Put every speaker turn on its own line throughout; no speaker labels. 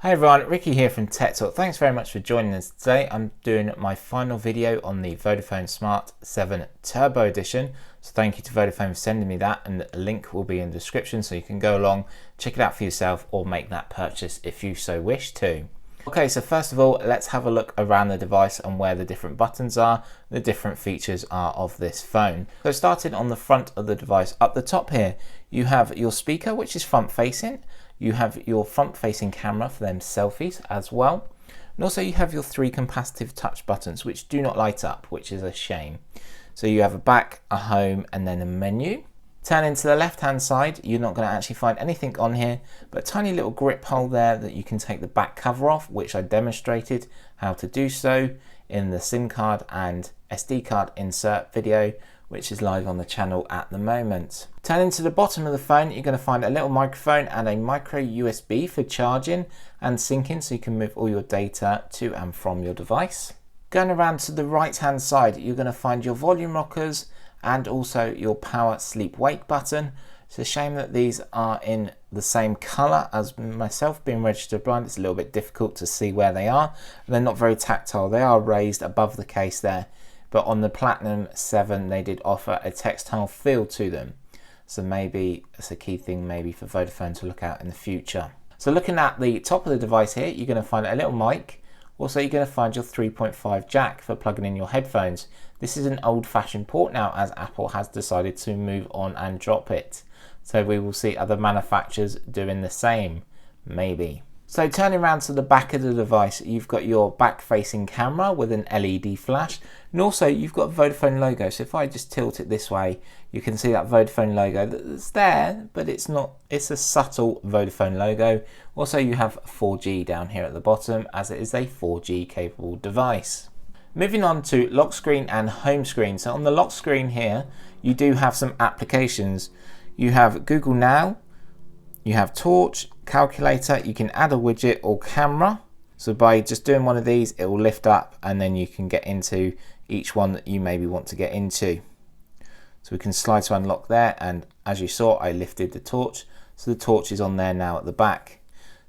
Hey everyone, Ricky here from Tech Talk. Thanks very much for joining us today. I'm doing my final video on the Vodafone Smart 7 Turbo Edition. So thank you to Vodafone for sending me that, and a link will be in the description so you can go along, check it out for yourself or make that purchase if you so wish to. Okay, so first of all, let's have a look around the device and where the different buttons are, the different features are of this phone. So starting on the front of the device, up the top here, you have your speaker, which is front facing. You have your front facing camera for them selfies as well. And also you have your three capacitive touch buttons, which do not light up, which is a shame. So you have a back, a home, and then a menu. Turning to the left hand side, you're not going to actually find anything on here, but a tiny little grip hole there that you can take the back cover off, which I demonstrated how to do so in the SIM card and SD card insert video, which is live on the channel at the moment. Turning to the bottom of the phone, you're going to find a little microphone and a micro USB for charging and syncing, so you can move all your data to and from your device. Going around to the right hand side, you're going to find your volume rockers and also your power sleep wake button. It's a shame that these are in the same color as myself being registered blind. It's a little bit difficult to see where they are. They're not very tactile. They are raised above the case there, but on the Platinum 7 they did offer a textile feel to them. So maybe it's a key thing maybe for Vodafone to look out in the future. So looking at the top of the device here, you're going to find a little mic. Also you're going to find your 3.5 jack for plugging in your headphones. This is an old-fashioned port now, as Apple has decided to move on and drop it. So we will see other manufacturers doing the same, maybe. So turning around to the back of the device, you've got your back-facing camera with an LED flash, and also you've got a Vodafone logo. So if I just tilt it this way, you can see that Vodafone logo that's there, but it's not, it's a subtle Vodafone logo. Also you have 4G down here at the bottom, as it is a 4G capable device. Moving on to lock screen and home screen. So on the lock screen here, you do have some applications. You have Google Now, you have Torch, Calculator, you can add a widget or camera. So by just doing one of these, it will lift up and then you can get into each one that you maybe want to get into. So we can slide to unlock there, and as you saw, I lifted the torch. So the torch is on there now at the back.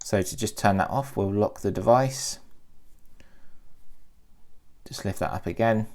So to just turn that off, we'll lock the device. Just lift that up again,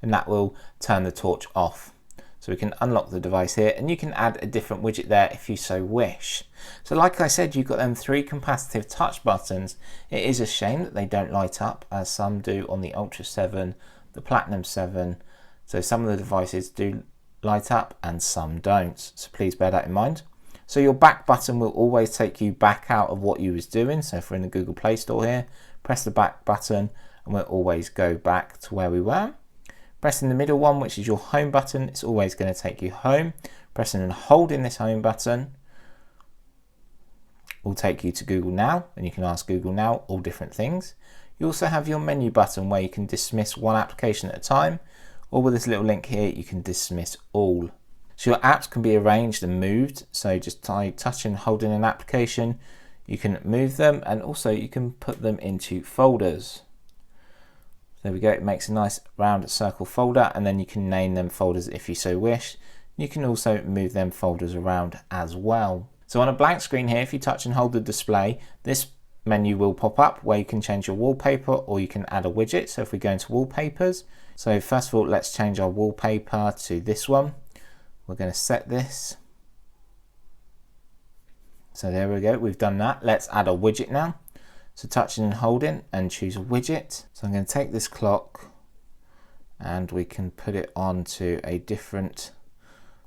and that will turn the torch off. So we can unlock the device here, and you can add a different widget there if you so wish. So like I said, you've got them three capacitive touch buttons. It is a shame that they don't light up as some do on the Ultra 7, the Platinum 7. So some of the devices do light up and some don't. So please bear that in mind. So your back button will always take you back out of what you was doing. So if we're in the Google Play Store here, press the back button and we'll always go back to where we were. Pressing the middle one, which is your home button, it's always going to take you home. Pressing and holding this home button will take you to Google Now, and you can ask Google Now all different things. You also have your menu button where you can dismiss one application at a time, or with this little link here, you can dismiss all. So your apps can be arranged and moved. So just touching and holding an application, you can move them, and also you can put them into folders. There we go, it makes a nice round circle folder, and then you can name them folders if you so wish. You can also move them folders around as well. So on a blank screen here, if you touch and hold the display, this menu will pop up where you can change your wallpaper or you can add a widget. So if we go into wallpapers, so first of all, let's change our wallpaper to this one. We're going to set this. So there we go, we've done that. Let's add a widget now. So touching and holding and choose a widget. So I'm going to take this clock and we can put it onto a different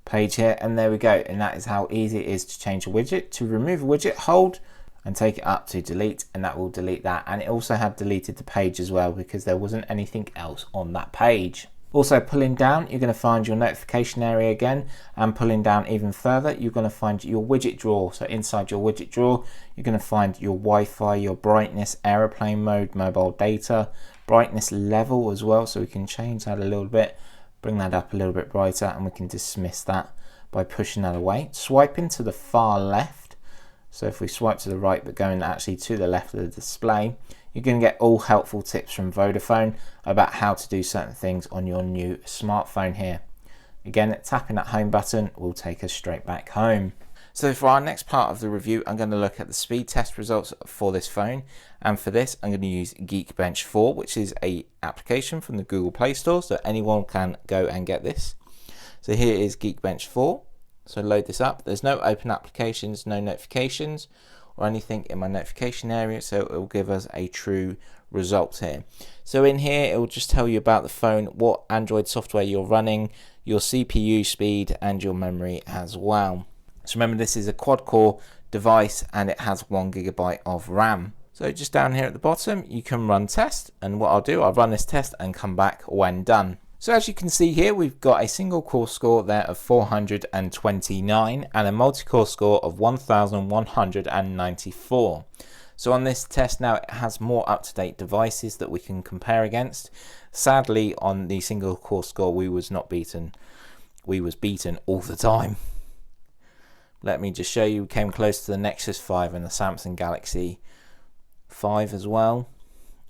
page here, and there we go. And that is how easy it is to change a widget. To remove a widget, hold and take it up to delete, and that will delete that. And it also had deleted the page as well because there wasn't anything else on that page. Also pulling down, you're going to find your notification area again, and pulling down even further, you're going to find your widget drawer. So inside your widget drawer, you're going to find your Wi-Fi, your brightness, airplane mode, mobile data, brightness level as well. So we can change that a little bit, bring that up a little bit brighter, and we can dismiss that by pushing that away. Swiping to the far left. So if we swipe to the right, but going actually to the left of the display, you're going to get all helpful tips from Vodafone about how to do certain things on your new smartphone here. Again, tapping that home button will take us straight back home. So for our next part of the review, I'm going to look at the speed test results for this phone. And for this, I'm going to use Geekbench 4, which is a application from the Google Play Store, so anyone can go and get this. So here is Geekbench 4. So load this up. There's no open applications, no notifications or anything in my notification area, so it will give us a true result here. So in here, it will just tell you about the phone, what Android software you're running, your CPU speed, and your memory as well. So remember, this is a quad-core device and it has 1 GB of RAM. So just down here at the bottom, you can run test, and what I'll do, I'll run this test and come back when done. So as you can see here, we've got a single core score there of 429 and a multi-core score of 1194. So on this test now, it has more up-to-date devices that we can compare against. Sadly, on the single core score, we was beaten all the time. Let me just show you, we came close to the Nexus 5 and the Samsung Galaxy 5 as well.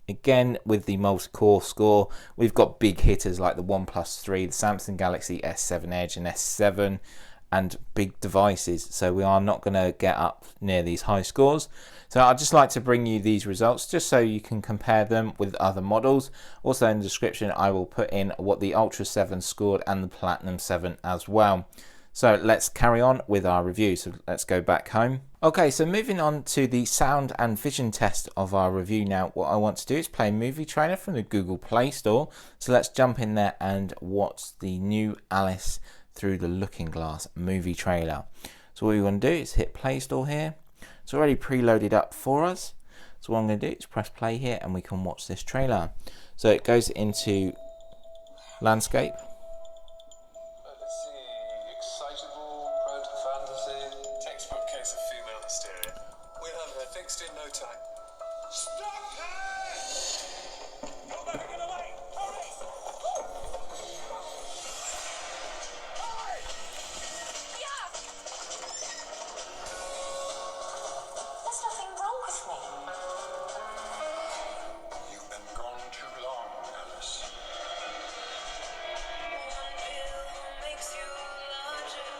Again, with the multi-core score, we've got big hitters like the OnePlus 3, the Samsung Galaxy S7 Edge and S7, and big devices. So we are not going to get up near these high scores. So I'd just like to bring you these results just so you can compare them with other models. Also in the description, I will put in what the Ultra 7 scored and the Platinum 7 as well. So let's carry on with our review. So let's go back home. Okay, so moving on to the sound and vision test of our review now, what I want to do is play a movie trailer from the Google Play Store. So let's jump in there and watch the new Alice Through the Looking Glass movie trailer. So what we want to do is hit Play Store here. It's already preloaded up for us. So what I'm going to do is press play here and we can watch this trailer. So it goes into landscape.
Fixed in no time. Stop her! Go back in the lane! Hurry! Hurry!
Yeah! There's nothing wrong with me.
You've been gone too long, Alice.
One pill makes you larger,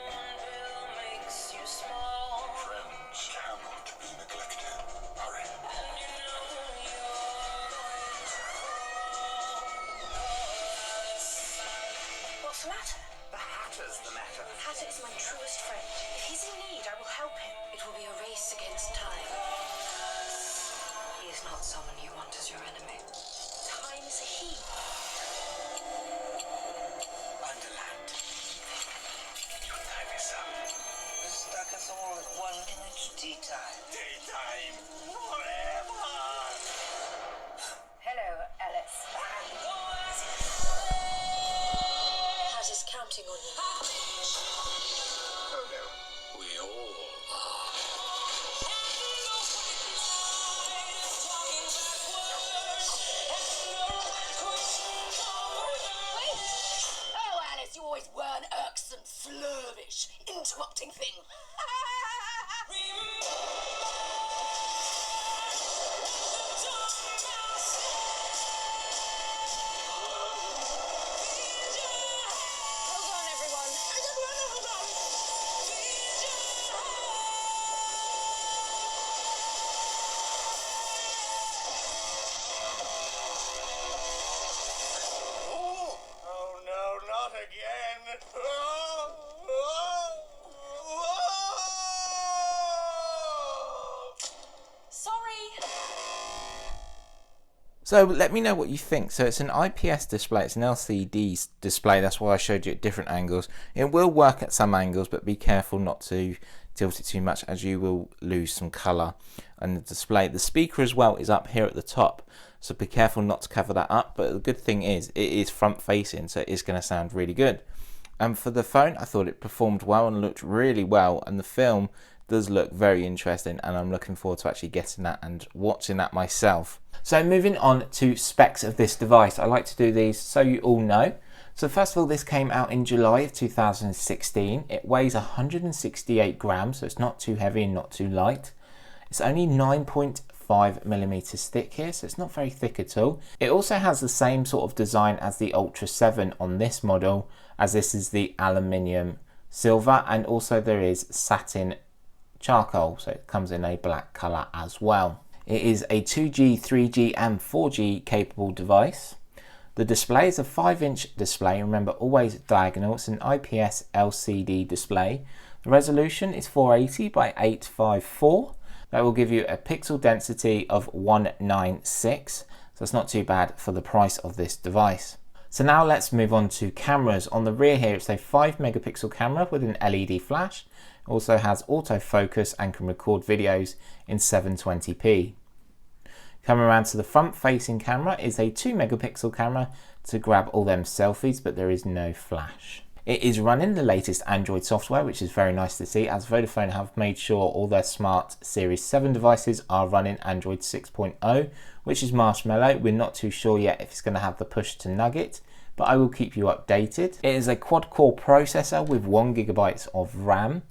one pill makes you small.
Friends cannot be neglected. Hurry.
And you know you're What's the matter?
The Hatter's the matter.
Hatter is my truest friend. If he's in need, I will help him. It will be a race against time. He is not someone you want as your enemy. Time is a he.
Underland. Your time is up. We're stuck us all at 1 minute tea time.
Daytime! Forever!
Hello, Alice. Hatter's counting on you.
Oh no. We all are.
Wait! Oh, Alice, you always were an irksome, slurvish, interrupting thing. Hold on, everyone.
Oh no, not again!
Sorry.
So let me know what you think. So it's an IPS display, it's an LCD display, that's why I showed you at different angles. It will work at some angles, but be careful not to tilt it too much as you will lose some colour. And the display, the speaker as well is up here at the top, so be careful not to cover that up. But the good thing is it is front facing, so it is going to sound really good. And for the phone, I thought it performed well and looked really well, and the film does look very interesting, and I'm looking forward to actually getting that and watching that myself. So moving on to specs of this device, I like to do these so you all know. So first of all, this came out in July of 2016. It weighs 168 grams, so it's not too heavy and not too light. It's only 9.5 millimeters thick here, so it's not very thick at all. It also has the same sort of design as the Ultra 7 on this model, as this is the aluminium silver, and also there is satin charcoal, so it comes in a black colour as well. It is a 2G, 3G and 4G capable device. The display is a 5-inch display, remember always diagonal, it's an IPS LCD display. The resolution is 480 by 854. That will give you a pixel density of 196, so it's not too bad for the price of this device. So now let's move on to cameras. On the rear here, it's a 5 megapixel camera with an LED flash. It also has autofocus and can record videos in 720p. Coming around to the front facing camera is a 2 megapixel camera to grab all them selfies, but there is no flash. It is running the latest Android software, which is very nice to see, as Vodafone have made sure all their Smart Series 7 devices are running Android 6.0, which is Marshmallow. We're not too sure yet if it's going to have the push to Nugget, but I will keep you updated. It is a quad-core processor with 1GB of RAM.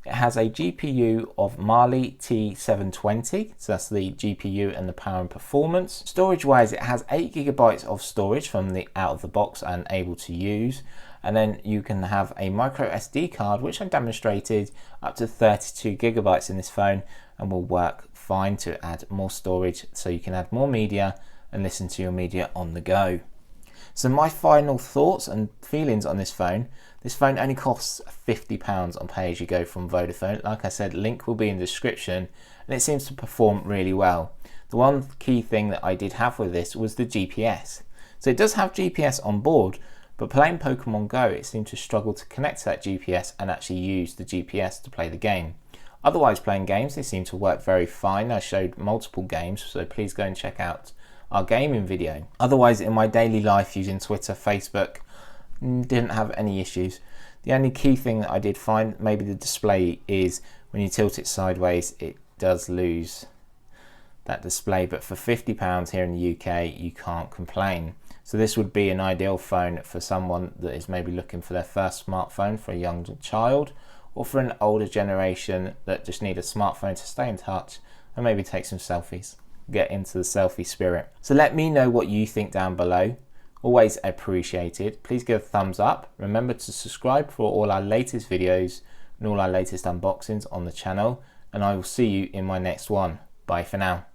It has a GPU of Mali T720, so that's the GPU and the power and performance. Storage-wise, it has 8GB of storage from the out of the box and able to use. And then you can have a micro SD card, which I demonstrated, up to 32GB in this phone, and will work fine to add more storage so you can add more media and listen to your media on the go. So my final thoughts and feelings on this phone only costs £50 on pay-as-you-go from Vodafone. Like I said, link will be in the description, and it seems to perform really well. The one key thing that I did have with this was the GPS. So it does have GPS on board, but playing Pokemon Go, it seemed to struggle to connect to that GPS and actually use the GPS to play the game. Otherwise, playing games, they seem to work very fine. I showed multiple games, so please go and check out our gaming video. Otherwise, in my daily life using Twitter, Facebook, didn't have any issues. The only key thing that I did find, maybe the display, is when you tilt it sideways, it does lose that display, but for £50 here in the UK, you can't complain. So this would be an ideal phone for someone that is maybe looking for their first smartphone for a young child, or for an older generation that just need a smartphone to stay in touch and maybe take some selfies, get into the selfie spirit. So let me know what you think down below. Always appreciated. Please give a thumbs up. Remember to subscribe for all our latest videos and all our latest unboxings on the channel, and I will see you in my next one. Bye for now.